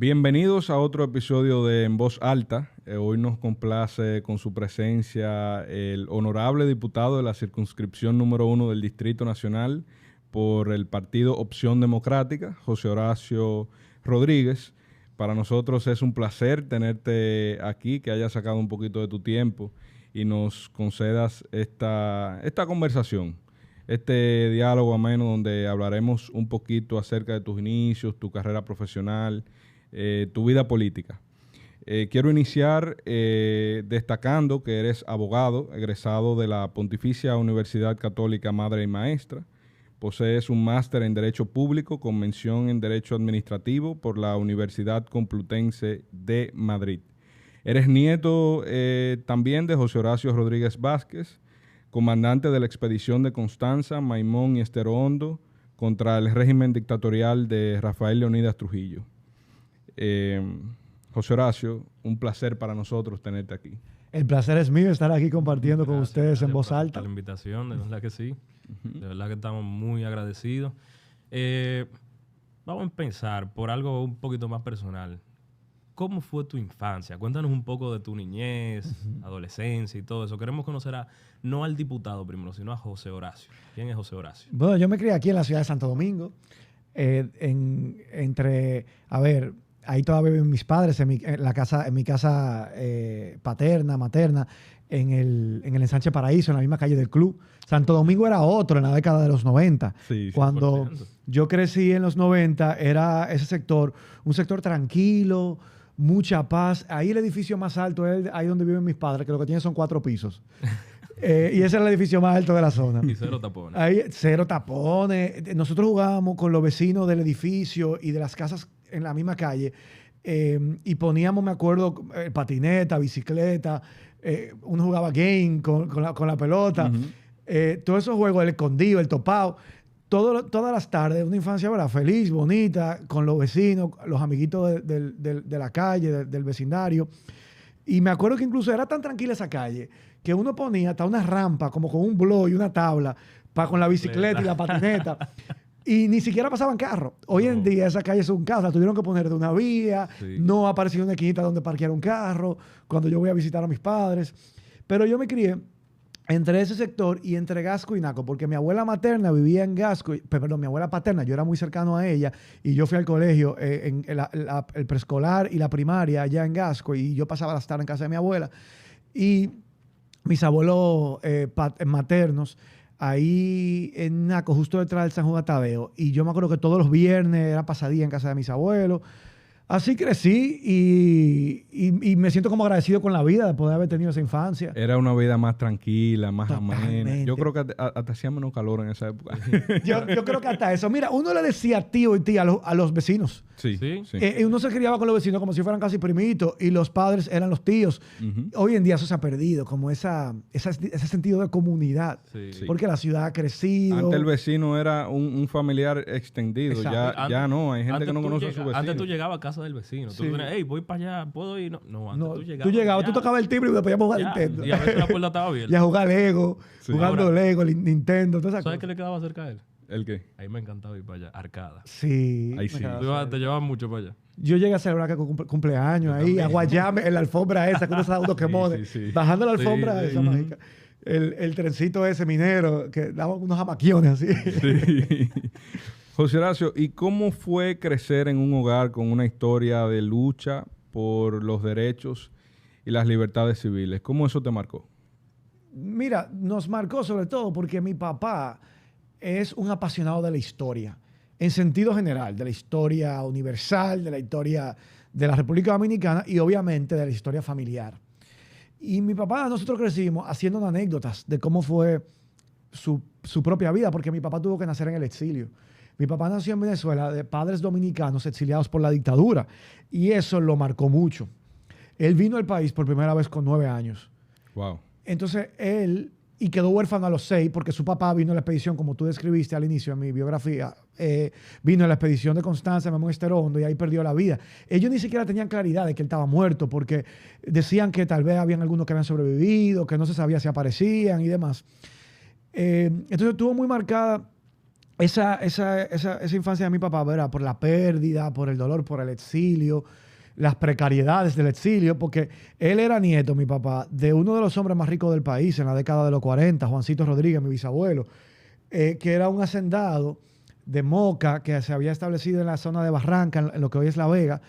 Bienvenidos a otro episodio de En Voz Alta. Hoy nos complace con su presencia el honorable diputado de la circunscripción número 1 del Distrito Nacional por el partido Opción Democrática, José Horacio Rodríguez. Para nosotros es un placer tenerte aquí, que hayas sacado un poquito de tu tiempo y nos concedas esta conversación, este diálogo ameno donde hablaremos un poquito acerca de tus inicios, tu carrera profesional, tu vida política. Quiero iniciar destacando que eres abogado, egresado de la Pontificia Universidad Católica Madre y Maestra. Posees un máster en Derecho Público con mención en Derecho Administrativo por la Universidad Complutense de Madrid. Eres nieto también de José Horacio Rodríguez Vázquez, comandante de la expedición de Constanza, Maimón y Estero Hondo contra el régimen dictatorial de Rafael Leónidas Trujillo. José Horacio, un placer para nosotros tenerte aquí. El placer es mío estar aquí compartiendo con ustedes en voz alta. Por la invitación, de verdad que sí. De verdad que estamos muy agradecidos. Vamos a empezar por algo un poquito más personal. ¿Cómo fue tu infancia? Cuéntanos un poco de tu niñez, adolescencia y todo eso. Queremos conocer no al diputado primero, sino a José Horacio. ¿Quién es José Horacio? Bueno, yo me crié aquí en la ciudad de Santo Domingo. Ahí todavía viven mis padres, en mi casa paterna, materna, en el Ensanche Paraíso, en la misma calle del club. Santo Domingo era otro en la década de los 90. Sí, Cuando yo crecí en los 90, era ese sector, un sector tranquilo, mucha paz. Ahí el edificio más alto es ahí donde viven mis padres, que lo que tiene son 4 pisos. Y ese es el edificio más alto de la zona. Y cero tapones. Ahí, cero tapones. Nosotros jugábamos con los vecinos del edificio y de las casas en la misma calle, y poníamos, me acuerdo, patineta, bicicleta, uno jugaba game con la pelota, todos esos juegos, el escondido, el topado, todas las tardes, una infancia, ¿verdad?, feliz, bonita, con los vecinos, los amiguitos de la calle, del vecindario. Y me acuerdo que incluso era tan tranquila esa calle que uno ponía hasta una rampa como con un blow y una tabla con la bicicleta y la patineta. Y ni siquiera pasaban carros. Hoy en día esa calle es un caos. La tuvieron que poner de una vía. Sí. No ha aparecido una esquinita donde parquear un carro cuando yo voy a visitar a mis padres. Pero yo me crié entre ese sector y entre Gasco y Naco, porque mi abuela materna vivía en Gasco, perdón, mi abuela paterna, yo era muy cercano a ella y yo fui al colegio, el preescolar y la primaria allá en Gasco, y yo pasaba las tardes en casa de mi abuela. Y mis abuelos maternos, ahí en Naco, justo detrás del San Juan Tadeo. Y yo me acuerdo que todos los viernes era pasadía en casa de mis abuelos. Así crecí y me siento como agradecido con la vida de poder haber tenido esa infancia. Era una vida más tranquila, más amena. Yo creo que hasta hacía menos calor en esa época. Yo creo que hasta eso. Mira, uno le decía tío y tía a los vecinos. Sí. Uno se criaba con los vecinos como si fueran casi primitos y los padres eran los tíos. Hoy en día eso se ha perdido, como ese sentido de comunidad. Sí. Porque la ciudad ha crecido. Antes el vecino era un familiar extendido. Ya no, hay gente que no conoce a su vecino. Antes tú llegabas a casa del vecino. Tú venías, hey, voy para allá, ¿puedo ir? No, antes tú llegabas, tú tocabas el timbre y después ya jugar Nintendo. Y a veces la puerta estaba abierta. Ya jugar Lego, jugando Lego, Nintendo, todas esas cosas. ¿Sabes qué le quedaba cerca a él? ¿El qué? Ahí me encantaba ir para allá, Arcada. Sí. Ahí sí. Te llevaban mucho para allá. Yo llegué a celebrar cumpleaños ahí, a Guayame, en la alfombra esa, que uno se da unos quemones. Bajando la alfombra esa mágica. El trencito ese minero, que daba unos amaquiones así. Sí. José Horacio, ¿y cómo fue crecer en un hogar con una historia de lucha por los derechos y las libertades civiles? ¿Cómo eso te marcó? Mira, nos marcó sobre todo porque mi papá es un apasionado de la historia, en sentido general, de la historia universal, de la historia de la República Dominicana y obviamente de la historia familiar. Y mi papá, nosotros crecimos haciendo anécdotas de cómo fue su propia vida, porque mi papá tuvo que nacer en el exilio. Mi papá nació en Venezuela de padres dominicanos exiliados por la dictadura y eso lo marcó mucho. Él vino al país por primera vez con 9 años. Wow. Entonces él, y quedó huérfano a los 6 porque su papá vino a la expedición, como tú describiste al inicio en mi biografía, vino a la expedición de Constanza, Maimón y Estero Hondo, y ahí perdió la vida. Ellos ni siquiera tenían claridad de que él estaba muerto porque decían que tal vez habían algunos que habían sobrevivido, que no se sabía si aparecían y demás. Entonces tuvo muy marcada esa infancia de mi papá era por la pérdida, por el dolor, por el exilio, las precariedades del exilio, porque él era nieto, mi papá, de uno de los hombres más ricos del país en la década de los 40, Juancito Rodríguez, mi bisabuelo, que era un hacendado de Moca que se había establecido en la zona de Barranca, en lo que hoy es La Vega,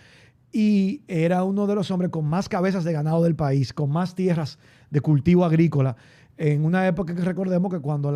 y era uno de los hombres con más cabezas de ganado del país, con más tierras de cultivo agrícola, en una época que recordemos que cuando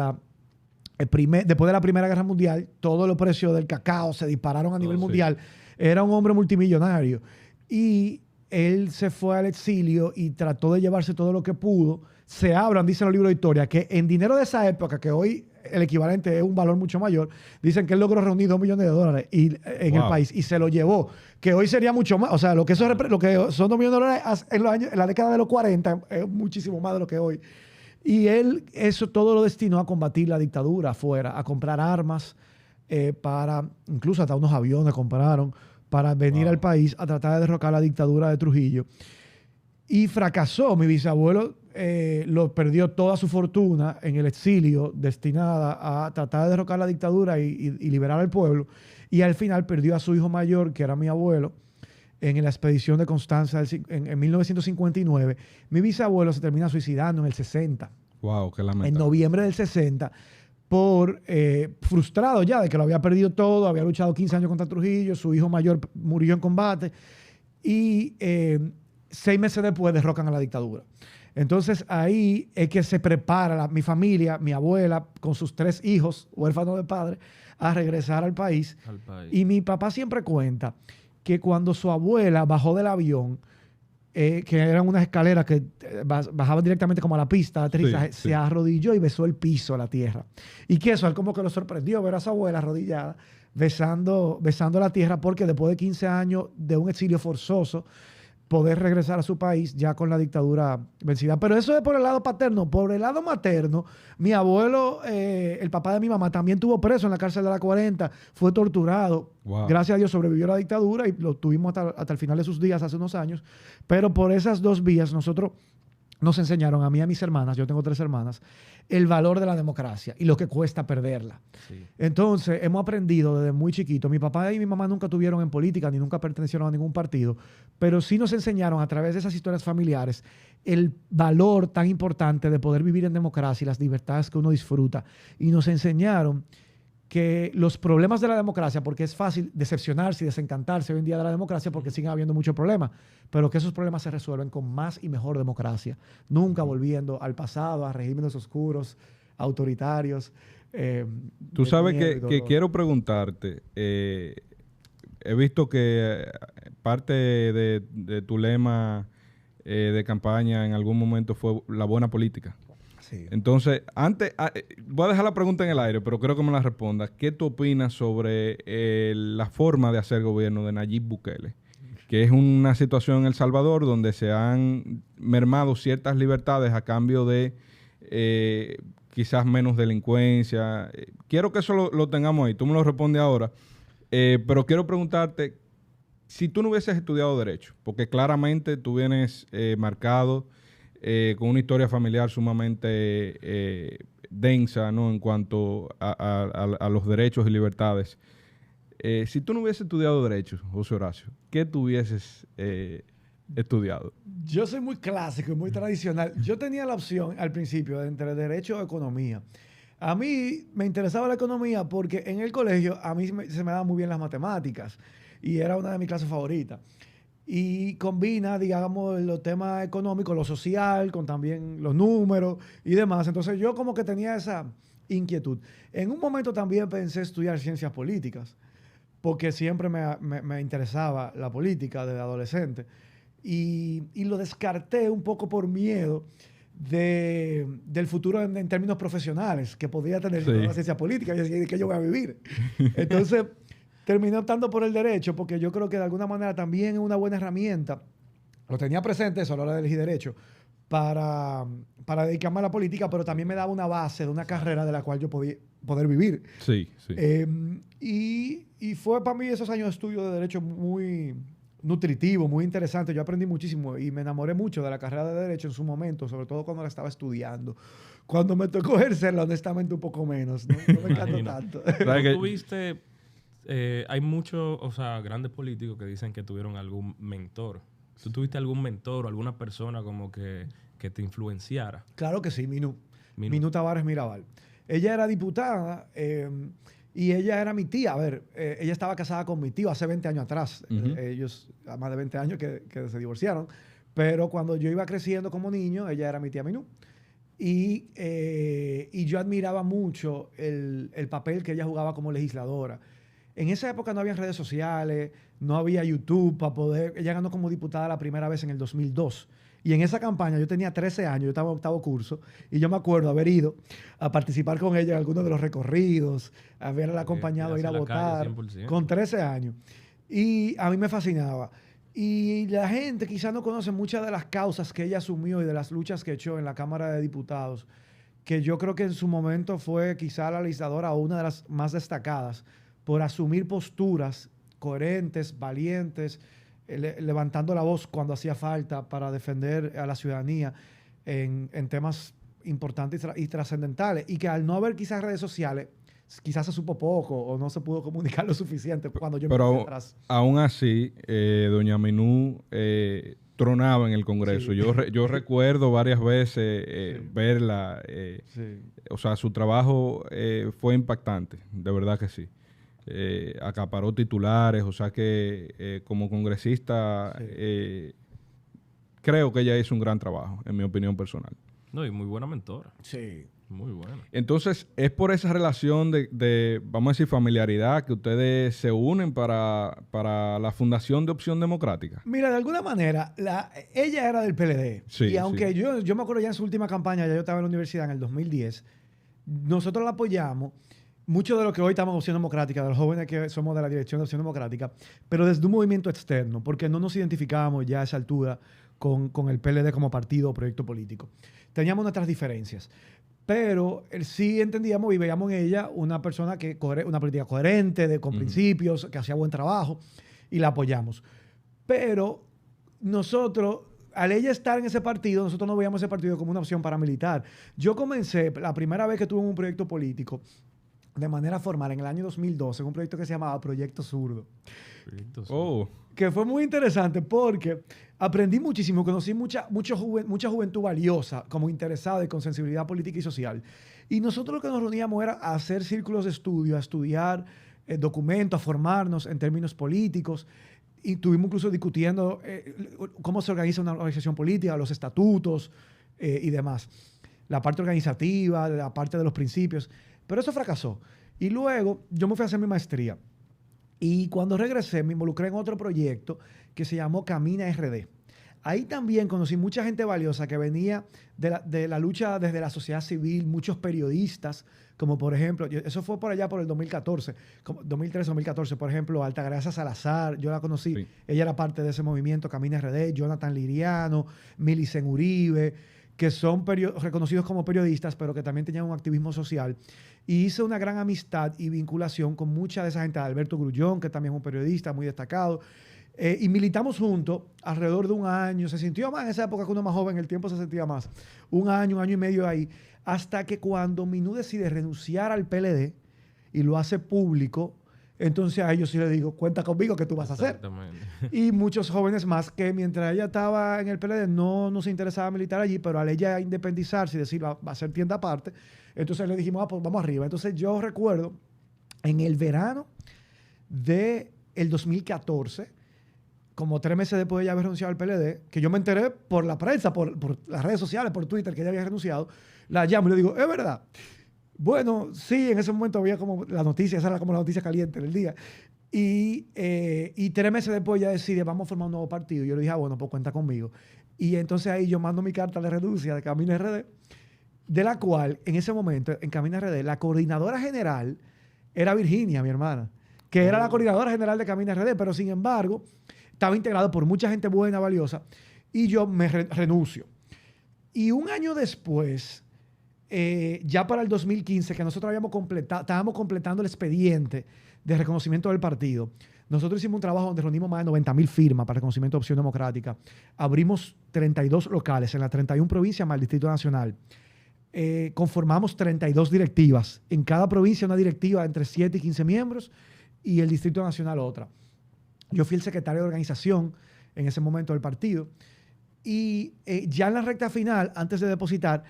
después de la Primera Guerra Mundial, todos los precios del cacao se dispararon a nivel mundial. Era un hombre multimillonario. Y él se fue al exilio y trató de llevarse todo lo que pudo. Se hablan, dicen los libros de historia, que en dinero de esa época, que hoy el equivalente es un valor mucho mayor, dicen que él logró reunir $2 millones en el país y se lo llevó, que hoy sería mucho más. O sea, lo que son $2 millones en la década de los 40 es muchísimo más de lo que hoy. Y él eso todo lo destinó a combatir la dictadura afuera, a comprar armas, incluso hasta unos aviones compraron para venir al país a tratar de derrocar la dictadura de Trujillo. Y fracasó. Mi bisabuelo perdió toda su fortuna en el exilio destinada a tratar de derrocar la dictadura y liberar al pueblo. Y al final perdió a su hijo mayor, que era mi abuelo, en la expedición de Constanza en 1959. Mi bisabuelo se termina suicidando en el 60. Wow, qué lamentable. En noviembre del 60, frustrado ya de que lo había perdido todo, había luchado 15 años contra Trujillo, su hijo mayor murió en combate y 6 meses después derrocan a la dictadura. Entonces ahí es que se prepara mi familia, mi abuela, con sus 3 hijos, huérfanos de padre, a regresar al país. Y mi papá siempre cuenta que cuando su abuela bajó del avión, que eran unas escaleras que bajaban directamente como a la pista de aterrizaje, se arrodilló y besó el piso, la tierra. Y que eso, él como que lo sorprendió ver a su abuela arrodillada, besando la tierra, porque después de 15 años de un exilio forzoso, poder regresar a su país ya con la dictadura vencida. Pero eso es por el lado paterno. Por el lado materno, mi abuelo, el papá de mi mamá, también estuvo preso en la cárcel de la 40, fue torturado. Wow. Gracias a Dios sobrevivió a la dictadura y lo tuvimos hasta el final de sus días, hace unos años. Pero por esas 2 vías nosotros nos enseñaron, a mí y a mis hermanas, yo tengo 3 hermanas, el valor de la democracia y lo que cuesta perderla. Sí. Entonces, hemos aprendido desde muy chiquito. Mi papá y mi mamá nunca tuvieron en política ni nunca pertenecieron a ningún partido, pero sí nos enseñaron a través de esas historias familiares el valor tan importante de poder vivir en democracia y las libertades que uno disfruta. Y nos enseñaron que los problemas de la democracia, porque es fácil decepcionarse y desencantarse hoy en día de la democracia porque siguen habiendo muchos problemas, pero que esos problemas se resuelven con más y mejor democracia, nunca volviendo al pasado, a regímenes oscuros, autoritarios. Tú sabes que quiero preguntarte, he visto que parte de tu lema de campaña en algún momento fue la buena política. Sí. Entonces, voy a dejar la pregunta en el aire, pero creo que me la respondas. ¿Qué tú opinas sobre la forma de hacer gobierno de Nayib Bukele? Que es una situación en El Salvador donde se han mermado ciertas libertades a cambio de quizás menos delincuencia. Quiero que eso lo tengamos ahí. Tú me lo respondes ahora. Pero quiero preguntarte, si tú no hubieses estudiado Derecho, porque claramente tú vienes marcado con una historia familiar sumamente densa, ¿no? En cuanto a los derechos y libertades. Si tú no hubieses estudiado Derecho, José Horacio, ¿qué tú hubieses estudiado? Yo soy muy clásico y muy tradicional. Yo tenía la opción al principio entre Derecho o Economía. A mí me interesaba la economía porque en el colegio a mí se me daban muy bien las matemáticas y era una de mis clases favoritas. Y combina, digamos, los temas económicos, lo social, con también los números y demás. Entonces yo como que tenía esa inquietud. En un momento también pensé estudiar ciencias políticas, porque siempre me interesaba la política desde adolescente. Y lo descarté un poco por miedo del futuro en términos profesionales que podría tener la ciencia política. Yo decía, ¿de qué yo voy a vivir? Entonces terminé optando por el derecho porque yo creo que de alguna manera también es una buena herramienta. Lo tenía presente eso a la hora de elegir derecho para dedicarme a la política, pero también me daba una base de una carrera de la cual yo podía poder vivir. Sí, sí. Y fue para mí esos años de estudio de derecho muy nutritivo, muy interesante. Yo aprendí muchísimo y me enamoré mucho de la carrera de Derecho en su momento, sobre todo cuando la estaba estudiando. Cuando me tocó ejercerla, honestamente, un poco menos. No me encantó tanto. Tú tuviste... hay muchos, o sea, grandes políticos que dicen que tuvieron algún mentor. ¿Tú tuviste algún mentor o alguna persona como que te influenciara? Claro que sí, Minú Tavares Mirabal. Ella era diputada y ella era mi tía. A ver, ella estaba casada con mi tío hace 20 años atrás. Ellos, a más de 20 años que se divorciaron. Pero cuando yo iba creciendo como niño, ella era mi tía Minú. Y yo admiraba mucho el papel que ella jugaba como legisladora. En esa época no había redes sociales, no había YouTube para poder... Ella ganó como diputada la primera vez en el 2002. Y en esa campaña yo tenía 13 años, yo estaba en octavo curso, y yo me acuerdo haber ido a participar con ella en algunos de los recorridos, haberla acompañado a ir a votar, con 13 años. Y a mí me fascinaba. Y la gente quizás no conoce muchas de las causas que ella asumió y de las luchas que echó en la Cámara de Diputados, que yo creo que en su momento fue quizá la legisladora o una de las más destacadas por asumir posturas coherentes, valientes, levantando la voz cuando hacía falta para defender a la ciudadanía en temas importantes y trascendentales. Y que al no haber quizás redes sociales, quizás se supo poco o no se pudo comunicar lo suficiente cuando yo me puse atrás. Aún así, doña Minú tronaba en el Congreso. Sí. Yo recuerdo varias veces verla. O sea, su trabajo fue impactante, de verdad que sí. Acaparó titulares, o sea que como congresista creo que ella hizo un gran trabajo, en mi opinión personal. No, y muy buena mentora. Sí. Muy buena. Entonces, es por esa relación de vamos a decir, familiaridad que ustedes se unen para la fundación de Opción Democrática. Mira, de alguna manera, ella era del PLD. Sí, y aunque sí. yo me acuerdo ya en su última campaña, ya yo estaba en la universidad en el 2010, nosotros la apoyamos. Muchos de los que hoy estamos en Opción Democrática, de los jóvenes que somos de la dirección de Opción Democrática, pero desde un movimiento externo, porque no nos identificábamos ya a esa altura con el PLD como partido o proyecto político. Teníamos nuestras diferencias, pero sí entendíamos y veíamos en ella una persona una política coherente, con principios, que hacía buen trabajo, y la apoyamos. Pero nosotros... Al ella estar en ese partido, nosotros no veíamos ese partido como una opción paramilitar. Yo comencé, la primera vez que tuve un proyecto político, de manera formal, en el año 2012, en un proyecto que se llamaba Proyecto Zurdo. Que fue muy interesante porque aprendí muchísimo, conocí mucha juventud valiosa, como interesada y con sensibilidad política y social. Y nosotros lo que nos reuníamos era a hacer círculos de estudio, a estudiar documentos, a formarnos en términos políticos. Y estuvimos incluso discutiendo cómo se organiza una organización política, los estatutos y demás. La parte organizativa, la parte de los principios. Pero eso fracasó. Y luego yo me fui a hacer mi maestría. Y cuando regresé me involucré en otro proyecto que se llamó Camina RD. Ahí también conocí mucha gente valiosa que venía de la lucha desde la sociedad civil, muchos periodistas, como por ejemplo, eso fue por allá por el 2014, 2013-2014, por ejemplo, Altagracia Salazar, yo la conocí, sí. Ella era parte de ese movimiento Camina RD, Jonathan Liriano, Milicen Uribe, que son reconocidos como periodistas, pero que también tenían un activismo social. Y hice una gran amistad y vinculación con mucha de esa gente, Alberto Grullón, que también es un periodista muy destacado. Y militamos juntos alrededor de un año. Se sintió más en esa época que uno más joven, el tiempo se sentía más. Un año y medio ahí. Hasta que cuando Minú decide renunciar al PLD y lo hace público, entonces a ellos sí les digo, cuenta conmigo que tú vas a hacer. Y muchos jóvenes más que mientras ella estaba en el PLD no se interesaba militar allí, pero al ella independizarse y decir va a ser tienda aparte, entonces le dijimos, pues vamos arriba. Entonces yo recuerdo en el verano del 2014, como 3 meses después de ella haber renunciado al PLD, que yo me enteré por la prensa, por las redes sociales, por Twitter, que ella había renunciado, la llamo y le digo, ¿es verdad? Bueno, sí, en ese momento había como la noticia, esa era como la noticia caliente del día. Y 3 meses después ella decide, vamos a formar un nuevo partido. Y yo le dije, bueno, pues cuenta conmigo. Y entonces ahí yo mando mi carta de renuncia de Camina RD, de la cual en ese momento, en Camina RD, la coordinadora general era Virginia, mi hermana, que era la coordinadora general de Camina RD, pero sin embargo estaba integrado por mucha gente buena, valiosa, y yo me renuncio. Y un año después, ya para el 2015, que nosotros estábamos completando el expediente de reconocimiento del partido, nosotros hicimos un trabajo donde reunimos más de 90.000 firmas para reconocimiento de Opción Democrática. Abrimos 32 locales en las 31 provincias más el Distrito Nacional. Conformamos 32 directivas. En cada provincia una directiva entre 7 y 15 miembros y el Distrito Nacional otra. Yo fui el secretario de organización en ese momento del partido. Y ya en la recta final, antes de depositar,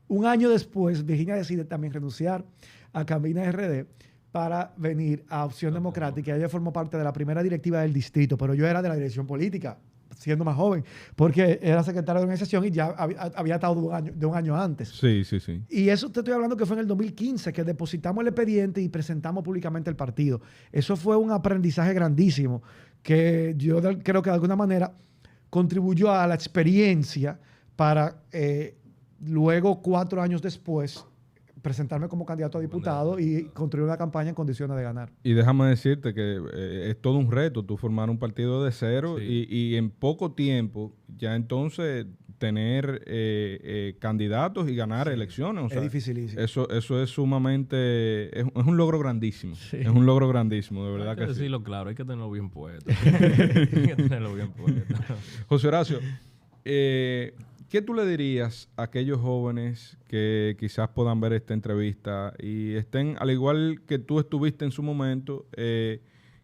un año después, Virginia decide también renunciar a Camina RD para venir a Opción Democrática. Ella formó parte de la primera directiva del distrito, pero yo era de la dirección política, siendo más joven, porque era secretario de organización y ya había estado de un año antes. Sí. Y eso te estoy hablando que fue en el 2015, que depositamos el expediente y presentamos públicamente el partido. Eso fue un aprendizaje grandísimo, que yo creo que de alguna manera contribuyó a la experiencia para luego, 4 años después, presentarme como candidato a diputado y construir una campaña en condiciones de ganar. Y déjame decirte que es todo un reto tú formar un partido de cero y en poco tiempo ya entonces tener candidatos y ganar elecciones. O sea, es dificilísimo. Eso es sumamente... Es un logro grandísimo. Sí. Es un logro grandísimo, de verdad Hay que sí. decirlo claro, hay que tenerlo bien puesto. Hay que tenerlo bien puesto. José Horacio, ¿qué tú le dirías a aquellos jóvenes que quizás puedan ver esta entrevista y estén, al igual que tú estuviste en su momento,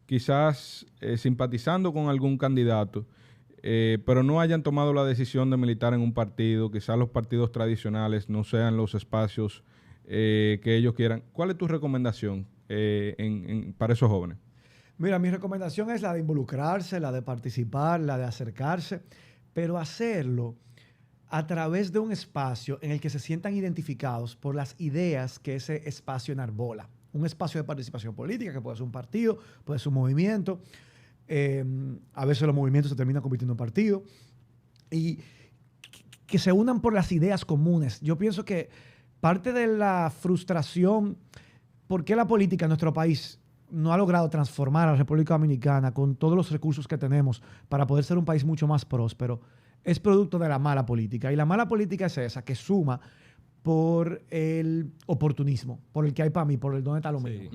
quizás simpatizando con algún candidato, pero no hayan tomado la decisión de militar en un partido, quizás los partidos tradicionales no sean los espacios que ellos quieran? ¿Cuál es tu recomendación para esos jóvenes? Mira, mi recomendación es la de involucrarse, la de participar, la de acercarse, pero hacerlo a través de un espacio en el que se sientan identificados por las ideas que ese espacio enarbola. Un espacio de participación política, que puede ser un partido, puede ser un movimiento. A veces los movimientos se terminan convirtiendo en partido. Y que se unan por las ideas comunes. Yo pienso que parte de la frustración, ¿por qué la política en nuestro país no ha logrado transformar a la República Dominicana con todos los recursos que tenemos para poder ser un país mucho más próspero? Es producto de la mala política. Y la mala política es esa, que suma por el oportunismo, por el que hay para mí, por el dónde está lo mío.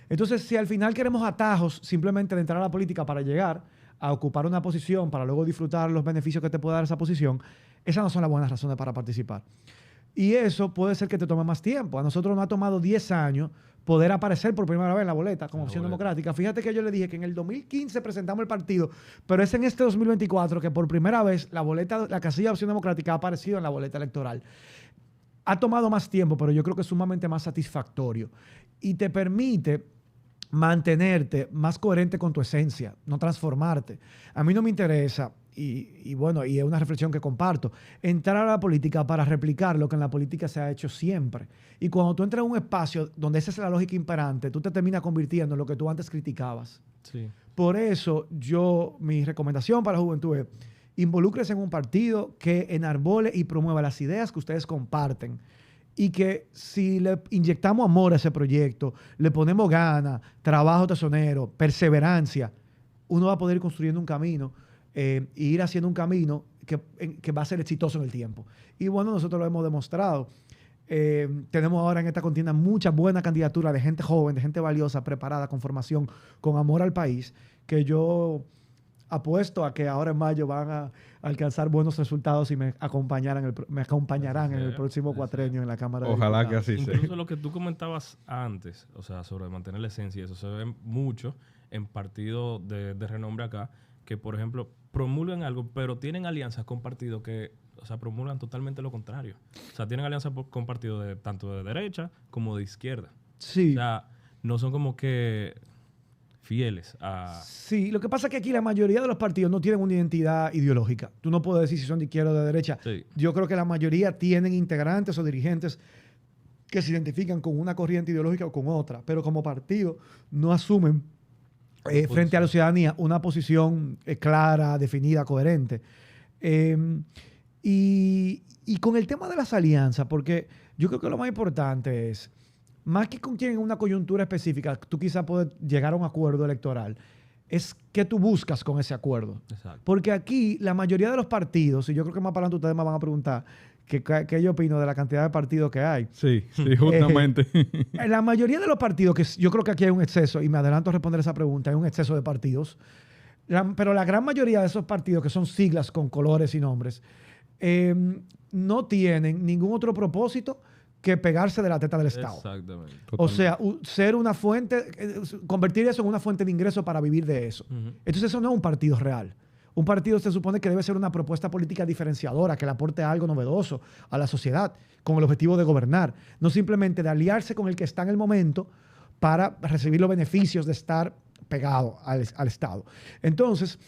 Entonces, si al final queremos atajos simplemente de entrar a la política para llegar a ocupar una posición, para luego disfrutar los beneficios que te puede dar esa posición, esas no son las buenas razones para participar. Y eso puede ser que te tome más tiempo. A nosotros nos ha tomado 10 años poder aparecer por primera vez en la boleta como Opción Democrática. Fíjate que yo le dije que en el 2015 presentamos el partido, pero es en este 2024 que por primera vez la casilla de Opción Democrática ha aparecido en la boleta electoral. Ha tomado más tiempo, pero yo creo que es sumamente más satisfactorio y te permite mantenerte más coherente con tu esencia, no transformarte. A mí no me interesa, y bueno, y es una reflexión que comparto, entrar a la política para replicar lo que en la política se ha hecho siempre. Y cuando tú entras en un espacio donde esa es la lógica imperante, tú te terminas convirtiendo en lo que tú antes criticabas. Sí. Por eso mi recomendación para la juventud es: involúcrese en un partido que enarbole y promueva las ideas que ustedes comparten. Y que si le inyectamos amor a ese proyecto, le ponemos ganas, trabajo tesonero, perseverancia, uno va a poder ir construyendo un camino e ir haciendo un camino que va a ser exitoso en el tiempo. Y bueno, nosotros lo hemos demostrado. Tenemos ahora en esta contienda mucha buena candidatura de gente joven, de gente valiosa, preparada, con formación, con amor al país, que yo apuesto a que ahora en mayo van a alcanzar buenos resultados y me acompañarán en el próximo cuatrenio en la Cámara de Diputados. Ojalá que así sea. Incluso lo que tú comentabas antes, o sea, sobre mantener la esencia, eso se ve mucho en partidos de renombre acá, que por ejemplo promulgan algo, pero tienen alianzas con partidos que, o sea, promulgan totalmente lo contrario. O sea, tienen alianzas con partidos tanto de derecha como de izquierda. Sí. O sea, no son como que fieles a... Sí, lo que pasa es que aquí la mayoría de los partidos no tienen una identidad ideológica. Tú no puedes decir si son de izquierda o de derecha. Sí. Yo creo que la mayoría tienen integrantes o dirigentes que se identifican con una corriente ideológica o con otra, pero como partido no asumen frente a la ciudadanía una posición clara, definida, coherente. Y con el tema de las alianzas, porque yo creo que lo más importante es, más que con quien en una coyuntura específica tú quizás puedes llegar a un acuerdo electoral, es qué tú buscas con ese acuerdo. Exacto. Porque aquí la mayoría de los partidos, y yo creo que más para adelante ustedes me van a preguntar, ¿Qué yo opino de la cantidad de partidos que hay? Sí, sí, justamente. En la mayoría de los partidos, que yo creo que aquí hay un exceso, y me adelanto a responder esa pregunta, hay un exceso de partidos, pero la gran mayoría de esos partidos, que son siglas con colores y nombres, no tienen ningún otro propósito que pegarse de la teta del Estado. Exactamente. O sea, ser una fuente, convertir eso en una fuente de ingreso para vivir de eso. Entonces eso no es un partido real. Un partido se supone que debe ser una propuesta política diferenciadora, que le aporte algo novedoso a la sociedad, con el objetivo de gobernar. No simplemente de aliarse con el que está en el momento para recibir los beneficios de estar pegado al Estado. Entonces,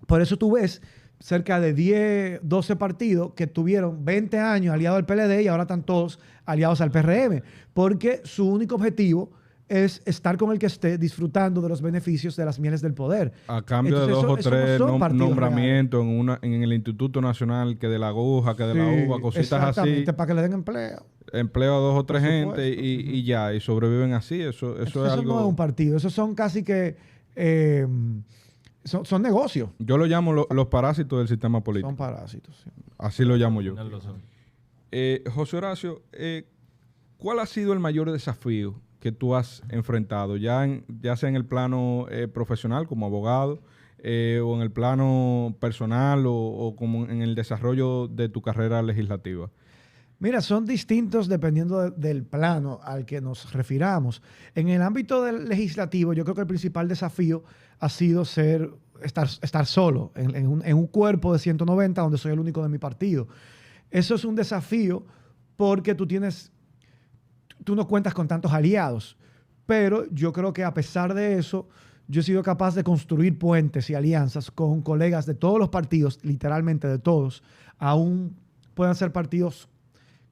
por eso tú ves cerca de 10, 12 partidos que tuvieron 20 años aliados al PLD y ahora están todos aliados al PRM, porque su único objetivo es estar con el que esté disfrutando de los beneficios de las mieles del poder. A cambio de dos o tres nombramientos en el Instituto Nacional, que de la aguja, que de la uva, cositas así. Para que le den empleo. Empleo a dos o tres gente y ya, y sobreviven así. Eso es algo... no es un partido, esos son casi que... son negocios. Yo lo llamo los parásitos del sistema político. Son parásitos, sí. Así lo llamo yo. José Horacio, ¿cuál ha sido el mayor desafío que tú has enfrentado, ya sea en el plano profesional como abogado o en el plano personal o como en el desarrollo de tu carrera legislativa? Mira, son distintos dependiendo del plano al que nos refiramos. En el ámbito del legislativo, yo creo que el principal desafío ha sido estar solo en un cuerpo de 190 donde soy el único de mi partido. Eso es un desafío porque tú no cuentas con tantos aliados, pero yo creo que a pesar de eso, yo he sido capaz de construir puentes y alianzas con colegas de todos los partidos, literalmente de todos. Aún puedan ser partidos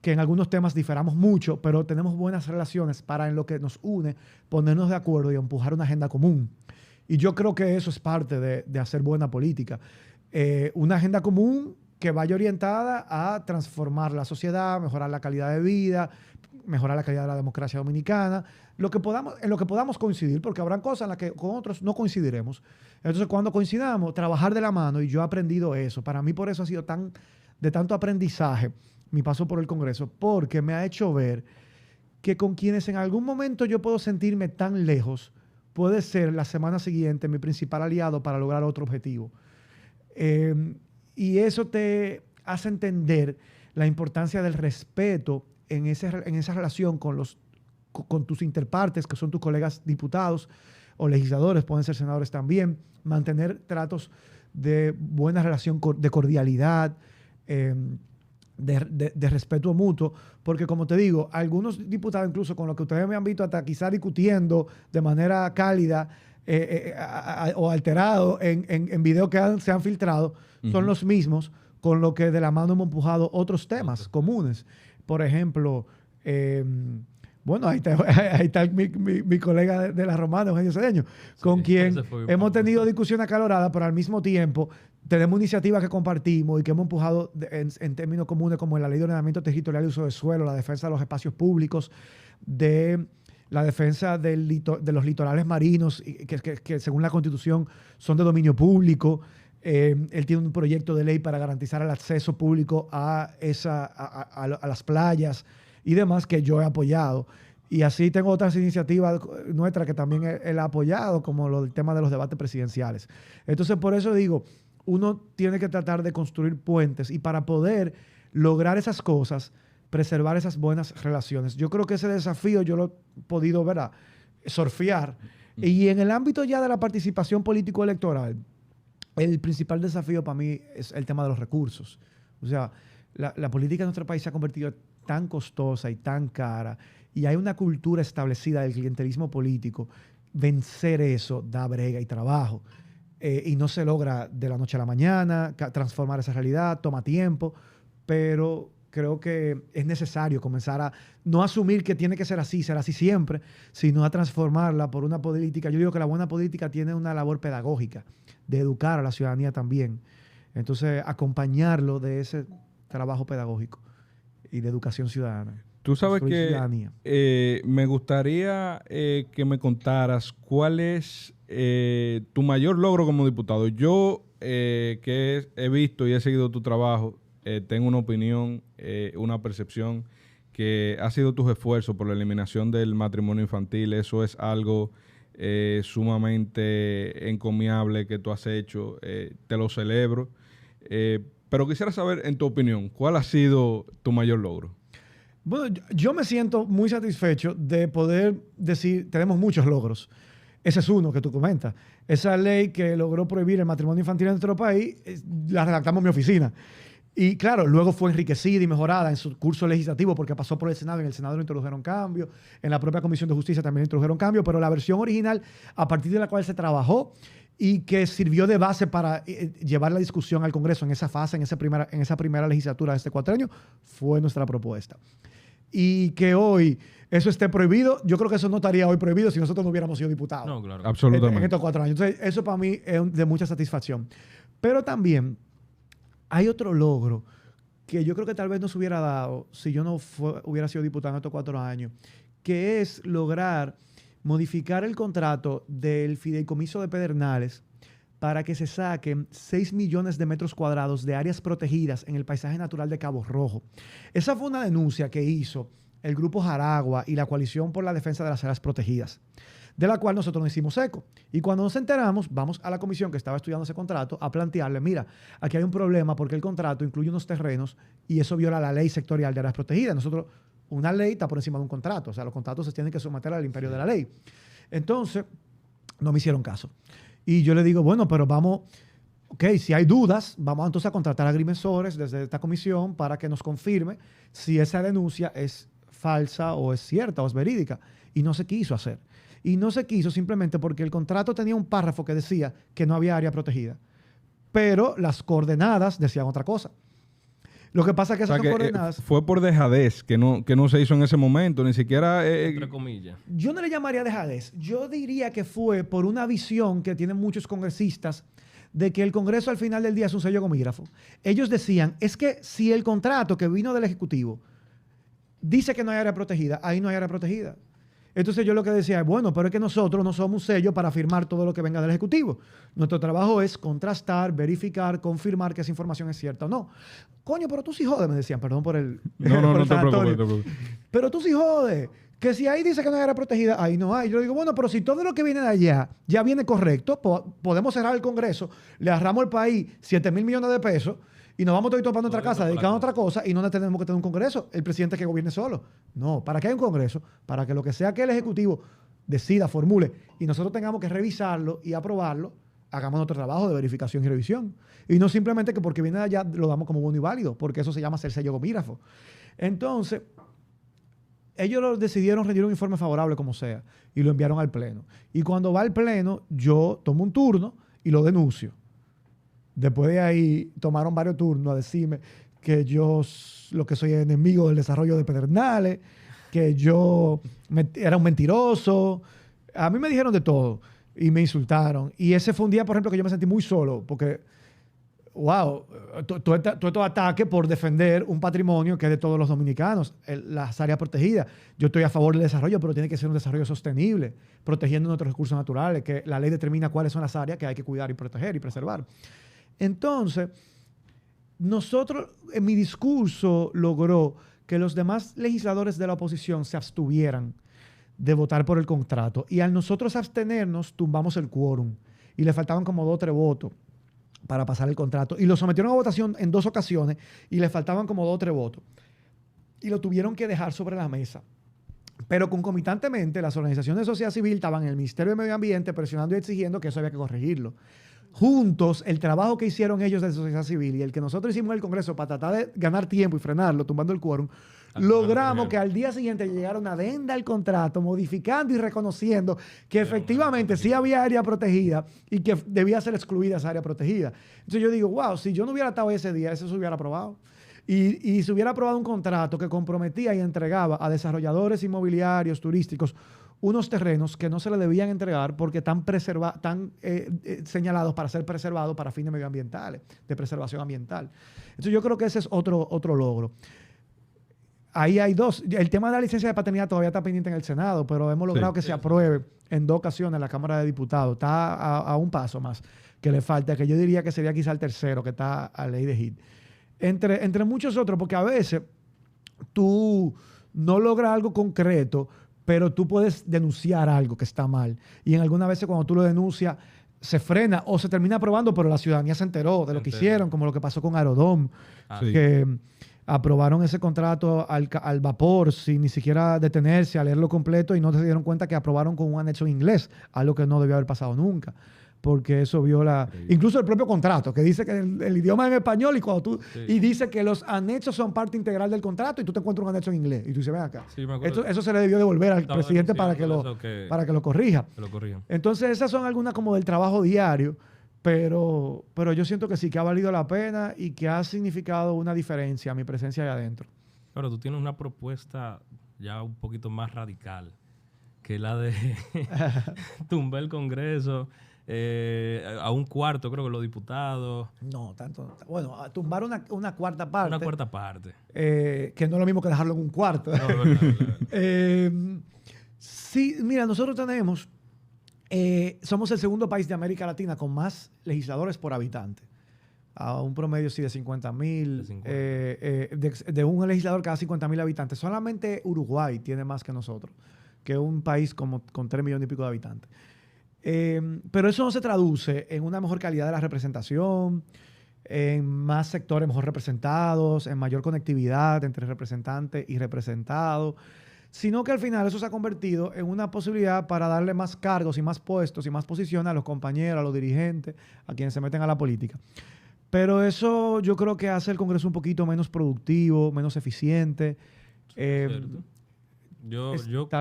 que en algunos temas diferamos mucho, pero tenemos buenas relaciones para, en lo que nos une, ponernos de acuerdo y empujar una agenda común. Y yo creo que eso es parte de hacer buena política. Una agenda común que vaya orientada a transformar la sociedad, mejorar la calidad de vida, mejorar la calidad de la democracia dominicana, en lo que podamos coincidir, porque habrán cosas en las que con otros no coincidiremos. Entonces, cuando coincidamos, trabajar de la mano, y yo he aprendido eso. Para mí, por eso ha sido de tanto aprendizaje mi paso por el Congreso, porque me ha hecho ver que con quienes en algún momento yo puedo sentirme tan lejos, puede ser la semana siguiente mi principal aliado para lograr otro objetivo. Y eso te hace entender la importancia del respeto en esa relación con tus interpartes, que son tus colegas diputados o legisladores, pueden ser senadores también, mantener tratos de buena relación, de cordialidad, de respeto mutuo, porque como te digo, algunos diputados, incluso con los que ustedes me han visto hasta quizá discutiendo de manera cálida o alterado en videos que se han filtrado, son los mismos con los que de la mano hemos empujado otros temas comunes. Por ejemplo, bueno, ahí está mi colega de la Romana, Eugenio Cedeño, con quien hemos tenido discusiones acaloradas, pero al mismo tiempo tenemos iniciativas que compartimos y que hemos empujado en términos comunes, como en la Ley de Ordenamiento Territorial y Uso de Suelo, la defensa de los espacios públicos, de la defensa de los litorales marinos, que según la Constitución son de dominio público. Él tiene un proyecto de ley para garantizar el acceso público a las playas y demás, que yo he apoyado. Y así tengo otras iniciativas nuestras que también él ha apoyado, como el tema de los debates presidenciales. Entonces, por eso digo, uno tiene que tratar de construir puentes, y para poder lograr esas cosas, preservar esas buenas relaciones. Yo creo que ese desafío yo lo he podido, ¿verdad?, surfear. Y en el ámbito ya de la participación político-electoral, el principal desafío para mí es el tema de los recursos. O sea, la política en nuestro país se ha convertido tan costosa y tan cara, y hay una cultura establecida del clientelismo político. Vencer eso da brega y trabajo, y no se logra de la noche a la mañana. Transformar esa realidad toma tiempo, pero creo que es necesario comenzar a no asumir que tiene que ser así siempre, sino a transformarla por una política. Yo digo que la buena política tiene una labor pedagógica, de educar a la ciudadanía también. Entonces, acompañarlo de ese trabajo pedagógico y de educación ciudadana. Tú sabes que me gustaría que me contaras cuál es tu mayor logro como diputado. Yo, que he visto y he seguido tu trabajo, tengo una opinión, una percepción, que ha sido tus esfuerzos por la eliminación del matrimonio infantil. Eso es algo sumamente encomiable que tú has hecho. Te lo celebro. Pero quisiera saber, en tu opinión, ¿cuál ha sido tu mayor logro? Bueno, yo me siento muy satisfecho de poder decir, tenemos muchos logros. Ese es uno que tú comentas. Esa ley que logró prohibir el matrimonio infantil en nuestro país, la redactamos en mi oficina. Y claro, luego fue enriquecida y mejorada en su curso legislativo porque pasó por el Senado. En el Senado lo introdujeron cambios. En la propia Comisión de Justicia también introdujeron cambios. Pero la versión original, a partir de la cual se trabajó y que sirvió de base para llevar la discusión al Congreso en esa fase, en esa primera legislatura de este cuatrenio, fue nuestra propuesta. Y que hoy eso esté prohibido, yo creo que eso no estaría hoy prohibido si nosotros no hubiéramos sido diputados. No, claro. Absolutamente. En estos 4 años. Entonces, eso para mí es de mucha satisfacción. Pero también hay otro logro que yo creo que tal vez no se hubiera dado si yo no hubiera sido diputado en estos 4 años, que es lograr modificar el contrato del fideicomiso de Pedernales para que se saquen 6 millones de metros cuadrados de áreas protegidas en el paisaje natural de Cabo Rojo. Esa fue una denuncia que hizo el Grupo Jaragua y la Coalición por la Defensa de las Áreas Protegidas, de la cual nosotros nos hicimos eco. Y cuando nos enteramos, vamos a la comisión que estaba estudiando ese contrato a plantearle, mira, aquí hay un problema porque el contrato incluye unos terrenos y eso viola la ley sectorial de áreas protegidas. Nosotros, una ley está por encima de un contrato, o sea, los contratos se tienen que someter al imperio de la ley. Entonces, no me hicieron caso. Y yo le digo, bueno, pero vamos, ok, si hay dudas, vamos entonces a contratar agrimensores desde esta comisión para que nos confirme si esa denuncia es falsa o es cierta o es verídica. Y no se quiso hacer. Y no se quiso simplemente porque el contrato tenía un párrafo que decía que no había área protegida, pero las coordenadas decían otra cosa. Lo que pasa es que esas coordenadas... fue por dejadez que no se hizo en ese momento, ni siquiera... entre comillas. Yo no le llamaría dejadez. Yo diría que fue por una visión que tienen muchos congresistas de que el Congreso al final del día es un sello gomígrafo. Ellos decían, es que si el contrato que vino del Ejecutivo dice que no hay área protegida, ahí no hay área protegida. Entonces yo lo que decía es, bueno, pero es que nosotros no somos un sello para firmar todo lo que venga del Ejecutivo. Nuestro trabajo es contrastar, verificar, confirmar que esa información es cierta o no. Coño, pero tú sí jodes, me decían, perdón por el... No te preocupes. Pero tú sí jodes, que si ahí dice que no hay área protegida, ahí no hay. Yo digo, bueno, pero si todo lo que viene de allá ya viene correcto, podemos cerrar el Congreso, le ahorramos al país 7,000 millones de pesos y nos vamos todos para nuestra casa dedicando a otra cosa y no tenemos que tener un Congreso, el presidente que gobierne solo. No, ¿para qué hay un Congreso? Para que lo que sea que el Ejecutivo decida, formule y nosotros tengamos que revisarlo y aprobarlo, hagamos nuestro trabajo de verificación y revisión. Y no simplemente que porque viene de allá lo damos como bueno y válido, porque eso se llama ser sello gomígrafo. Entonces, ellos decidieron rendir un informe favorable como sea y lo enviaron al Pleno. Y cuando va al Pleno, yo tomo un turno y lo denuncio. Después de ahí tomaron varios turnos a decirme que yo lo que soy enemigo del desarrollo de Pedernales, que yo era un mentiroso. A mí me dijeron de todo y me insultaron. Y ese fue un día, por ejemplo, que yo me sentí muy solo porque, wow, todo este ataque por defender un patrimonio que es de todos los dominicanos, las áreas protegidas. Yo estoy a favor del desarrollo, pero tiene que ser un desarrollo sostenible, protegiendo nuestros recursos naturales, que la ley determina cuáles son las áreas que hay que cuidar y proteger y preservar. Entonces, nosotros, en mi discurso, logró que los demás legisladores de la oposición se abstuvieran de votar por el contrato. Y al nosotros abstenernos, tumbamos el quórum. Y le faltaban como 2 o 3 votos para pasar el contrato. Y lo sometieron a votación en 2 ocasiones y le faltaban como 2 o 3 votos. Y lo tuvieron que dejar sobre la mesa. Pero concomitantemente, las organizaciones de sociedad civil estaban en el Ministerio de Medio Ambiente presionando y exigiendo que eso había que corregirlo. Juntos, el trabajo que hicieron ellos de sociedad civil y el que nosotros hicimos en el Congreso para tratar de ganar tiempo y frenarlo, tumbando el quórum, logramos que al día siguiente llegara una adenda al contrato, modificando y reconociendo que efectivamente sí había área protegida y que debía ser excluida esa área protegida. Entonces yo digo, wow, si yo no hubiera estado ese día, eso se hubiera aprobado. Y se hubiera aprobado un contrato que comprometía y entregaba a desarrolladores inmobiliarios, turísticos, unos terrenos que no se le debían entregar porque están señalados para ser preservados para fines medioambientales, de preservación ambiental. Entonces yo creo que ese es otro logro. Ahí hay 2. El tema de la licencia de paternidad todavía está pendiente en el Senado, pero hemos logrado que se apruebe en 2 ocasiones en la Cámara de Diputados. Está a un paso más que le falta, que yo diría que sería quizá el tercero, que está a ley de HIT. entre muchos otros, porque a veces tú no logras algo concreto, pero tú puedes denunciar algo que está mal. Y en algunas veces cuando tú lo denuncias, se frena o se termina aprobando, pero la ciudadanía se enteró de lo que hicieron, como lo que pasó con Aerodom, que aprobaron ese contrato al vapor sin ni siquiera detenerse a leerlo completo y no se dieron cuenta que aprobaron con un anexo en inglés, algo que no debió haber pasado nunca. Porque eso viola incluso el propio contrato, que dice que el idioma es en español y cuando tú y dice que los anexos son parte integral del contrato y tú te encuentras un anexo en inglés y tú dices, ven acá. Sí, eso se le debió devolver al presidente para que lo corrija. Entonces esas son algunas como del trabajo diario, pero yo siento que sí, que ha valido la pena y que ha significado una diferencia mi presencia ahí adentro. Pero tú tienes una propuesta ya un poquito más radical que la de tumbar el Congreso. A un cuarto, creo que los diputados. No, tanto. Bueno, a tumbar una cuarta parte. Una cuarta parte. Que no es lo mismo que dejarlo en un cuarto. No, verdad. Sí, mira, nosotros tenemos, somos el segundo país de América Latina con más legisladores por habitante. A un promedio sí de 50,000. De un legislador cada 50,000 habitantes. Solamente Uruguay tiene más que nosotros, que es un país con 3 millones y pico de habitantes. Pero eso no se traduce en una mejor calidad de la representación, en más sectores mejor representados, en mayor conectividad entre representante y representado, sino que al final eso se ha convertido en una posibilidad para darle más cargos y más puestos y más posiciones a los compañeros, a los dirigentes, a quienes se meten a la política. Pero eso yo creo que hace el Congreso un poquito menos productivo, menos eficiente. Estar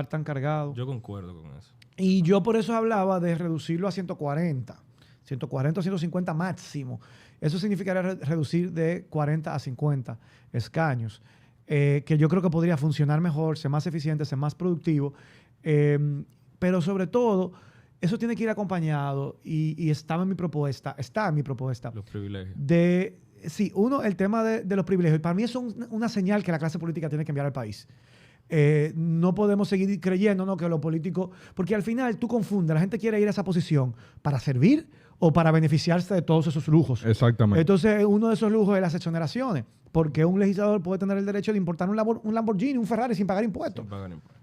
tan cargado. Yo concuerdo con eso. Y yo por eso hablaba de reducirlo a 140 o 150 máximo. Eso significaría reducir de 40 a 50 escaños, que yo creo que podría funcionar mejor, ser más eficiente, ser más productivo. Pero sobre todo, eso tiene que ir acompañado, y está en mi propuesta. Los privilegios. Sí, uno, el tema de los privilegios. Para mí eso es una señal que la clase política tiene que enviar al país. No podemos seguir creyendo, ¿no?, que lo político... Porque al final tú confundes, la gente quiere ir a esa posición para servir o para beneficiarse de todos esos lujos. Exactamente. Entonces, uno de esos lujos es las exoneraciones. Porque un legislador puede tener el derecho de importar un Lamborghini, un Ferrari sin pagar impuestos.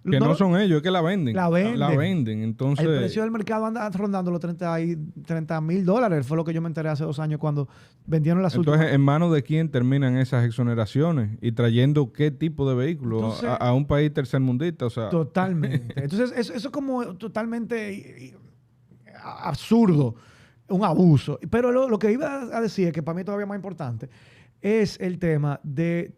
Que no son ellos, es que la venden. La venden. Entonces, el precio del mercado anda rondando los $30,000. Fue lo que yo me enteré hace 2 años cuando vendieron las últimas. Entonces, ¿en manos de quién terminan esas exoneraciones? ¿Y trayendo qué tipo de vehículo a un país tercermundista? O sea. Totalmente. Entonces, eso es como totalmente absurdo, un abuso. Pero lo que iba a decir, que para mí es todavía más importante, es el tema de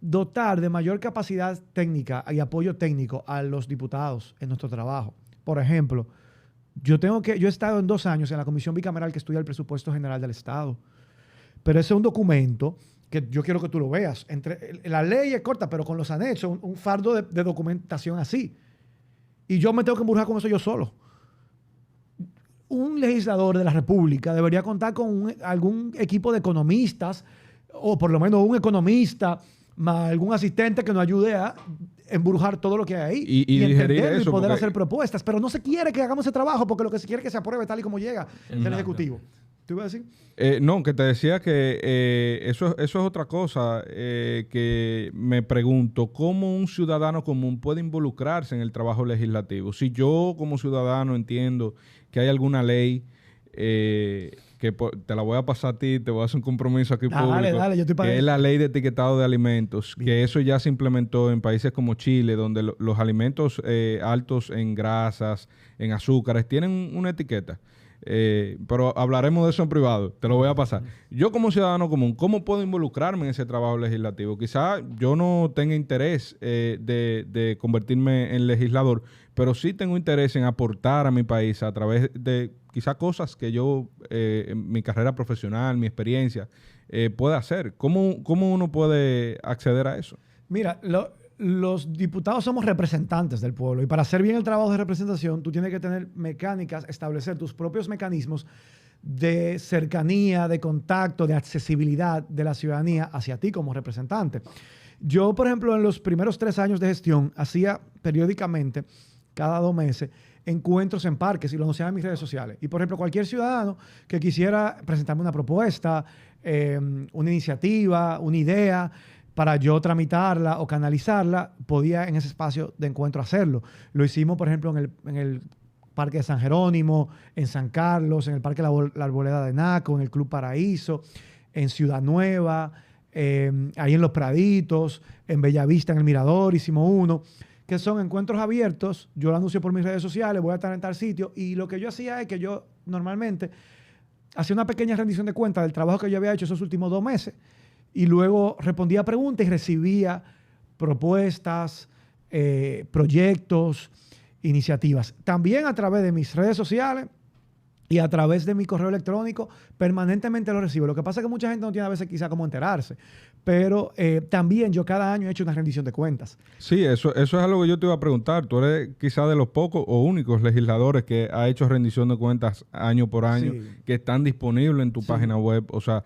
dotar de mayor capacidad técnica y apoyo técnico a los diputados en nuestro trabajo. Por ejemplo, yo he estado en 2 años en la comisión bicameral que estudia el presupuesto general del Estado. Pero ese es un documento que yo quiero que tú lo veas. La ley es corta, pero con los anexos, un fardo de documentación así. Y yo me tengo que embrujar con eso yo solo. Un legislador de la República debería contar con algún equipo de economistas, o por lo menos un economista, más algún asistente que nos ayude a embrujar todo lo que hay ahí y entenderlo eso, y poder hacer propuestas. Pero no se quiere que hagamos ese trabajo porque lo que se quiere es que se apruebe tal y como llega del Ejecutivo. ¿Tú ibas a decir? No, que te decía que eso es otra cosa que me pregunto, ¿cómo un ciudadano común puede involucrarse en el trabajo legislativo? Si yo como ciudadano entiendo que hay alguna ley que te la voy a pasar a ti, te voy a hacer un compromiso aquí público, dale, yo estoy para que eso. es la ley de etiquetado de alimentos, bien, que eso ya se implementó en países como Chile, donde los alimentos altos en grasas, en azúcares, tienen una etiqueta. Pero hablaremos de eso en privado, te lo voy a pasar. Yo como ciudadano común, ¿cómo puedo involucrarme en ese trabajo legislativo? Quizá yo no tenga interés de convertirme en legislador, pero sí tengo interés en aportar a mi país a través de quizá cosas que yo, mi carrera profesional, mi experiencia, pueda hacer. ¿Cómo uno puede acceder a eso? Mira, los diputados somos representantes del pueblo, y para hacer bien el trabajo de representación tú tienes que tener mecánicas, establecer tus propios mecanismos de cercanía, de contacto, de accesibilidad de la ciudadanía hacia ti como representante. Yo, por ejemplo, en los primeros 3 años de gestión hacía periódicamente, cada 2 meses, encuentros en parques y los anunciaba en mis redes sociales. Y, por ejemplo, cualquier ciudadano que quisiera presentarme una propuesta, una iniciativa, una idea, para yo tramitarla o canalizarla, podía en ese espacio de encuentro hacerlo. Lo hicimos, por ejemplo, en el Parque de San Jerónimo, en San Carlos, en el Parque La Arboleda de Naco, en el Club Paraíso, en Ciudad Nueva, ahí en Los Praditos, en Bellavista, en el Mirador, hicimos uno, que son encuentros abiertos. Yo lo anuncio por mis redes sociales, voy a estar en tal sitio, y lo que yo hacía es que yo normalmente hacía una pequeña rendición de cuentas del trabajo que yo había hecho esos últimos 2 meses, y luego respondía preguntas y recibía propuestas, proyectos, iniciativas. También a través de mis redes sociales y a través de mi correo electrónico, permanentemente lo recibo. Lo que pasa es que mucha gente no tiene a veces quizá cómo enterarse, pero también yo cada año he hecho una rendición de cuentas. Sí, eso es algo que yo te iba a preguntar. Tú eres quizá de los pocos o únicos legisladores que ha hecho rendición de cuentas año por año, Sí. que están disponibles en tu página web. O sea,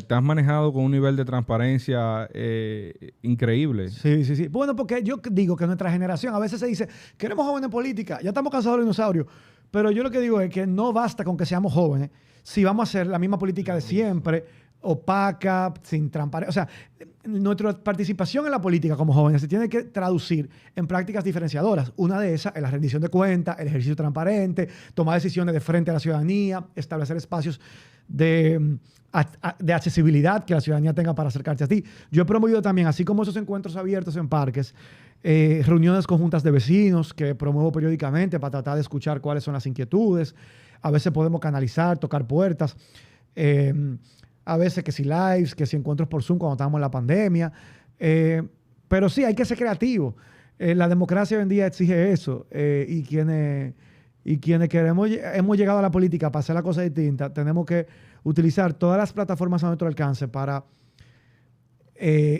te has manejado con un nivel de transparencia increíble. Sí, sí, sí. Bueno, porque yo digo que nuestra generación a veces se dice, queremos jóvenes en política, ya estamos cansados de los dinosaurios. Pero yo lo que digo es que no basta con que seamos jóvenes si vamos a hacer la misma política de siempre, opaca, sin transparencia. O sea, nuestra participación en la política como jóvenes se tiene que traducir en prácticas diferenciadoras. Una de esas es la rendición de cuentas, el ejercicio transparente, tomar decisiones de frente a la ciudadanía, establecer espacios de accesibilidad que la ciudadanía tenga para acercarse a ti. Yo he promovido también, así como esos encuentros abiertos en parques, reuniones conjuntas de vecinos que promuevo periódicamente para tratar de escuchar cuáles son las inquietudes. A veces podemos canalizar, tocar puertas. A veces que si lives, que si encuentros por Zoom cuando estábamos en la pandemia. Pero sí, hay que ser creativo. La democracia hoy en día exige eso. Y quienes hemos llegado a la política para hacer la cosa distinta, tenemos que utilizar todas las plataformas a nuestro alcance para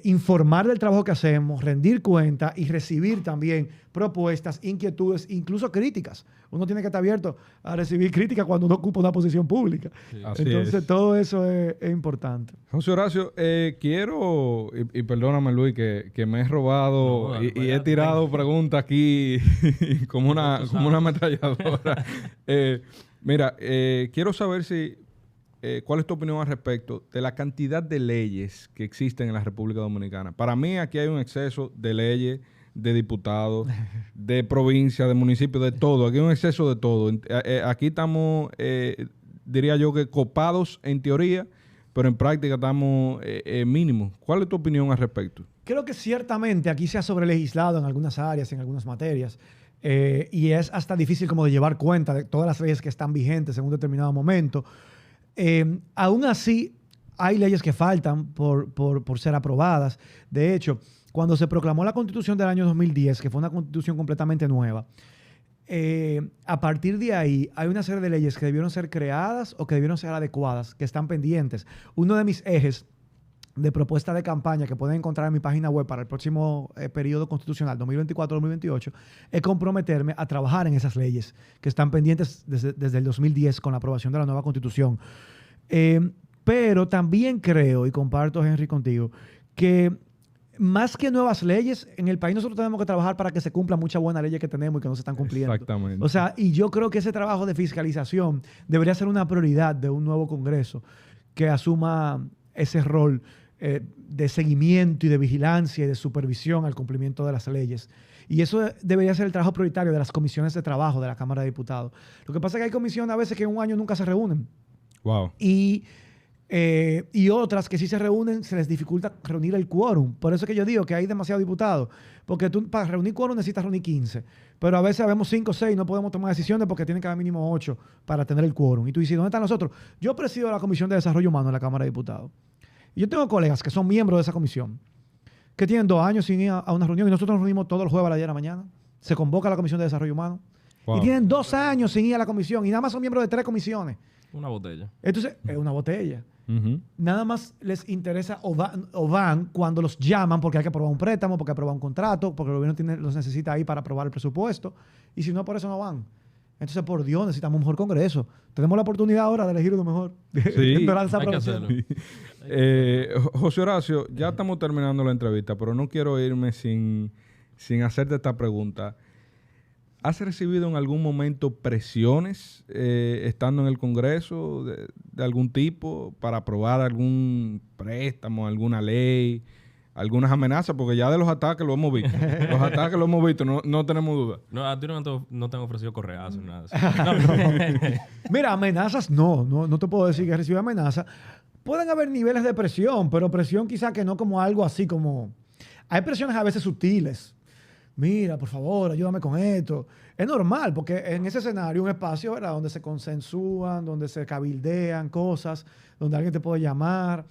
informar del trabajo que hacemos, rendir cuentas y recibir también propuestas, inquietudes, incluso críticas. Uno tiene que estar abierto a recibir críticas cuando uno ocupa una posición pública. Sí. Entonces, todo eso es importante. José Horacio, quiero, y perdóname Luis, que me he robado No, y he tirado preguntas aquí como una ametralladora. Mira, quiero saber ¿cuál es tu opinión al respecto de la cantidad de leyes que existen en la República Dominicana? Para mí aquí hay un exceso de leyes, de diputados, de provincias, de municipios, de todo. Aquí hay un exceso de todo. Aquí estamos, diría yo, que copados en teoría, pero en práctica estamos mínimos. ¿Cuál es tu opinión al respecto? Creo que ciertamente aquí se ha sobrelegislado en algunas áreas, en algunas materias, y es hasta difícil como de llevar cuenta de todas las leyes que están vigentes en un determinado momento. Aún así, hay leyes que faltan por ser aprobadas. De hecho, cuando se proclamó la Constitución del año 2010, que fue una Constitución completamente nueva, a partir de ahí hay una serie de leyes que debieron ser creadas o que debieron ser adecuadas, que están pendientes. Uno de mis ejes de propuesta de campaña que pueden encontrar en mi página web para el próximo periodo constitucional 2024-2028 es comprometerme a trabajar en esas leyes que están pendientes desde el 2010 con la aprobación de la nueva Constitución. Pero también creo, y comparto, Henry, contigo, que más que nuevas leyes, en el país nosotros tenemos que trabajar para que se cumplan muchas buenas leyes que tenemos y que no se están cumpliendo. Exactamente. O sea, y yo creo que ese trabajo de fiscalización debería ser una prioridad de un nuevo Congreso que asuma ese rol de seguimiento y de vigilancia y de supervisión al cumplimiento de las leyes. Y eso debería ser el trabajo prioritario de las comisiones de trabajo de la Cámara de Diputados. Lo que pasa es que hay comisiones a veces que en un año nunca se reúnen. Wow. Y otras que sí se reúnen, se les dificulta reunir el quórum. Por eso es que yo digo que hay demasiados diputados. Porque tú para reunir quórum necesitas reunir 15. Pero a veces vemos 5 o 6 y no podemos tomar decisiones porque tienen que haber mínimo 8 para tener el quórum. Y tú dices, ¿dónde están los otros? Yo presido la Comisión de Desarrollo Humano en la Cámara de Diputados. Y yo tengo colegas que son miembros de esa comisión, que tienen 2 años sin ir a una reunión y nosotros nos reunimos todos los jueves a las 10 de la mañana. Se convoca a la Comisión de Desarrollo Humano. Wow. Y tienen 2 años sin ir a la comisión y nada más son miembros de 3 comisiones. Una botella. Entonces, es una botella. Uh-huh. Nada más les interesa o van cuando los llaman porque hay que aprobar un préstamo, porque hay que aprobar un contrato, porque el gobierno los necesita ahí para aprobar el presupuesto. Y si no, por eso no van. Entonces, por Dios, necesitamos un mejor Congreso. Tenemos la oportunidad ahora de elegir lo mejor. Sí. Hay que hacerlo. José Horacio, ya estamos terminando la entrevista, pero no quiero irme sin hacerte esta pregunta. ¿has recibido en algún momento presiones estando en el Congreso de algún tipo para aprobar algún préstamo, alguna ley, algunas amenazas? Porque ya de los ataques lo hemos visto. Los ataques lo hemos visto, no tenemos duda. No, a ti no te han ofrecido correazos, nada de eso. Mira, amenazas no te puedo decir que reciba amenazas. Pueden haber niveles de presión, pero presión quizá que no como algo así como... Hay presiones a veces sutiles. Mira, por favor, ayúdame con esto. Es normal, porque en ese escenario, un espacio, ¿verdad?, donde se consensúan, donde se cabildean cosas, donde alguien te puede llamar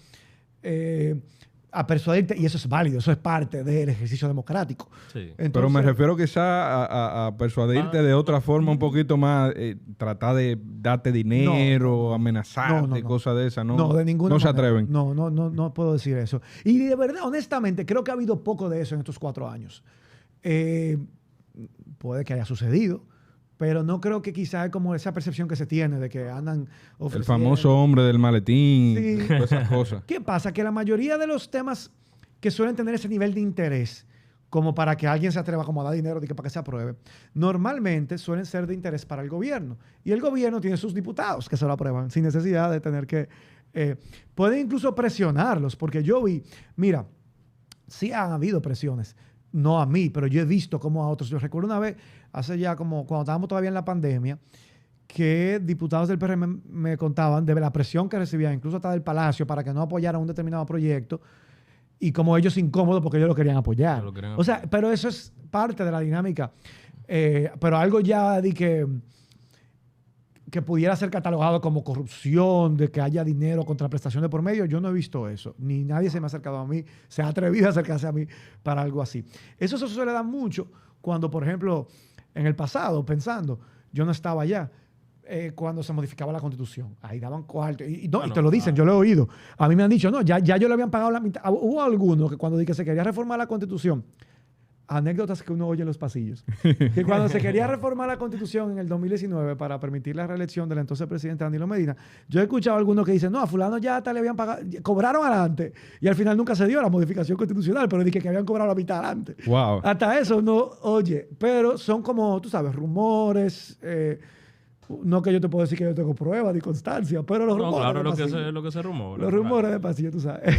a persuadirte, y eso es válido, eso es parte del ejercicio democrático. Sí. Entonces, Pero me refiero quizá a persuadirte de otra forma un poquito más, tratar de darte dinero, amenazarte, cosas de esas, ¿no? No, de ninguna No se manera. atreven. No puedo decir eso. Y de verdad, honestamente, creo que ha habido poco de eso en estos 4 años. Puede que haya sucedido, pero no creo que quizá es como esa percepción que se tiene de que andan ofreciendo. El famoso hombre del maletín, Sí. todas esas cosas. ¿Qué pasa? Que la mayoría de los temas que suelen tener ese nivel de interés, como para que alguien se atreva como a dar dinero para que se apruebe, normalmente suelen ser de interés para el gobierno. Y el gobierno tiene sus diputados que se lo aprueban sin necesidad de tener que... pueden incluso presionarlos, porque yo vi, mira, sí han habido presiones. No a mí, pero yo he visto como a otros. Yo recuerdo una vez, hace ya como cuando estábamos todavía en la pandemia, que diputados del PRM me contaban de la presión que recibían, incluso hasta del Palacio, para que no apoyaran un determinado proyecto, y como ellos incómodos porque ellos lo querían apoyar. O sea, pero eso es parte de la dinámica. Pero algo ya de que pudiera ser catalogado como corrupción, de que haya dinero, contraprestación de por medio, yo no he visto eso. Ni nadie se me ha acercado a mí, se ha atrevido a acercarse a mí para algo así. Eso se suele dar mucho cuando, por ejemplo, en el pasado, pensando, yo no estaba allá, cuando se modificaba la Constitución. Ahí daban cuarto. Y te lo dicen, yo lo he oído. A mí me han dicho, no, ya yo le habían pagado la mitad. Hubo algunos que cuando se quería reformar la Constitución, anécdotas que uno oye en los pasillos, que cuando se quería reformar la Constitución en el 2019 para permitir la reelección del entonces presidente Danilo Medina, yo he escuchado a algunos que dicen, no, a fulano ya hasta le habían pagado, cobraron adelante, y al final nunca se dio la modificación constitucional, pero dije que habían cobrado la mitad adelante. Wow. Hasta eso no oye, pero son como, tú sabes, rumores, no que yo te puedo decir que yo tengo pruebas ni constancia, pero los rumores. Claro, de lo que se rumora. Los rumores de pasillo, tú sabes.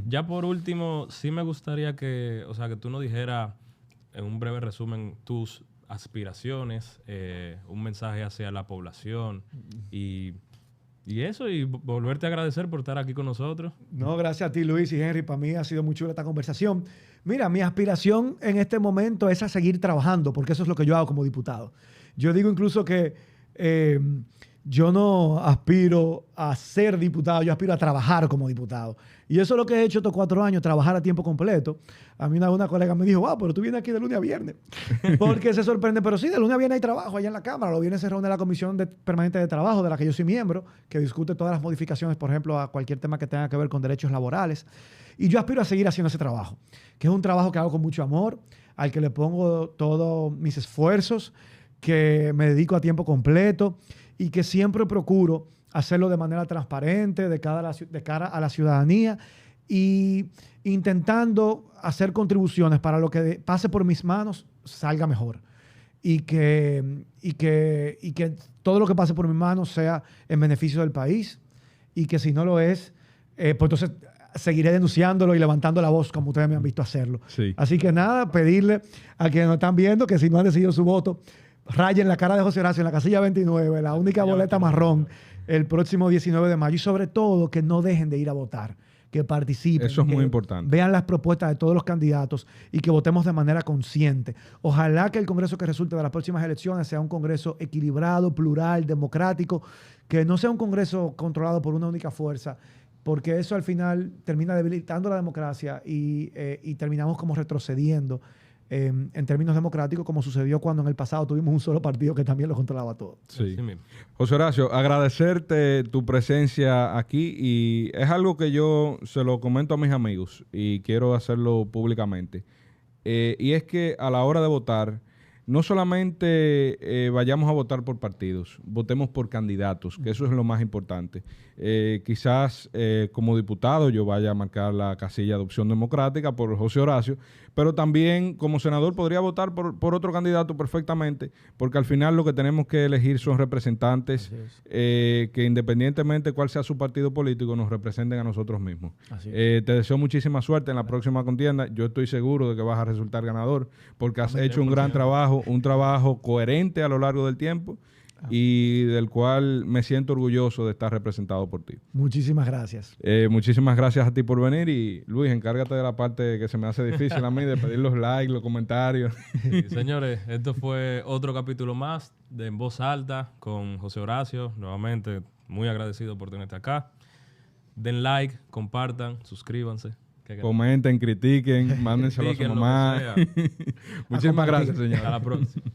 Ya por último, sí me gustaría que tú nos dijeras en un breve resumen tus aspiraciones, un mensaje hacia la población y eso, y volverte a agradecer por estar aquí con nosotros. No, gracias a ti, Luis y Henry. Para mí ha sido muy chula esta conversación. Mira, mi aspiración en este momento es a seguir trabajando, porque eso es lo que yo hago como diputado. Yo digo incluso que yo no aspiro a ser diputado, yo aspiro a trabajar como diputado. Y eso es lo que he hecho estos 4 años, trabajar a tiempo completo. A mí una colega me dijo, wow, pero tú vienes aquí de lunes a viernes. Porque se sorprende, pero sí, de lunes a viernes hay trabajo allá en la Cámara. Los viernes se reúne la Comisión Permanente de Trabajo, de la que yo soy miembro, que discute todas las modificaciones, por ejemplo, a cualquier tema que tenga que ver con derechos laborales. Y yo aspiro a seguir haciendo ese trabajo, que es un trabajo que hago con mucho amor, al que le pongo todos mis esfuerzos, que me dedico a tiempo completo y que siempre procuro hacerlo de manera transparente, de cara a la ciudadanía, y intentando hacer contribuciones para lo que pase por mis manos salga mejor. Y que todo lo que pase por mis manos sea en beneficio del país, y que si no lo es, pues entonces seguiré denunciándolo y levantando la voz como ustedes me han visto hacerlo. Sí. Así que nada, pedirle a quienes nos están viendo que si no han decidido su voto, rayen la cara de José Horacio en la casilla 29, la única boleta marrón, el próximo 19 de mayo. Y sobre todo, que no dejen de ir a votar, que participen. Eso es muy importante. Vean las propuestas de todos los candidatos y que votemos de manera consciente. Ojalá que el Congreso que resulte de las próximas elecciones sea un Congreso equilibrado, plural, democrático, que no sea un Congreso controlado por una única fuerza, porque eso al final termina debilitando la democracia y terminamos como retrocediendo en términos democráticos, como sucedió cuando en el pasado tuvimos un solo partido que también lo controlaba todo. Sí. José Horacio, agradecerte tu presencia aquí, y es algo que yo se lo comento a mis amigos y quiero hacerlo públicamente. Y es que a la hora de votar, no solamente vayamos a votar por partidos, votemos por candidatos, que eso es lo más importante. Quizás como diputado yo vaya a marcar la casilla de Opción Democrática por José Horacio, pero también como senador podría votar por otro candidato perfectamente, porque al final lo que tenemos que elegir son representantes que independientemente cuál sea su partido político, nos representen a nosotros mismos. Te deseo muchísima suerte en la próxima contienda. Yo estoy seguro de que vas a resultar ganador, porque has hecho un gran trabajo, un trabajo coherente a lo largo del tiempo y del cual me siento orgulloso de estar representado por ti. Muchísimas gracias. Muchísimas gracias a ti por venir y Luis, encárgate de la parte que se me hace difícil a mí, de pedir los likes, los comentarios. Sí, señores, esto fue otro capítulo más de En Voz Alta con José Horacio. Nuevamente, muy agradecido por tenerte acá. Den like, compartan, suscríbanse. Comenten, critiquen, mándenselo a su mamá. Muchísimas gracias, señor. Hasta la próxima.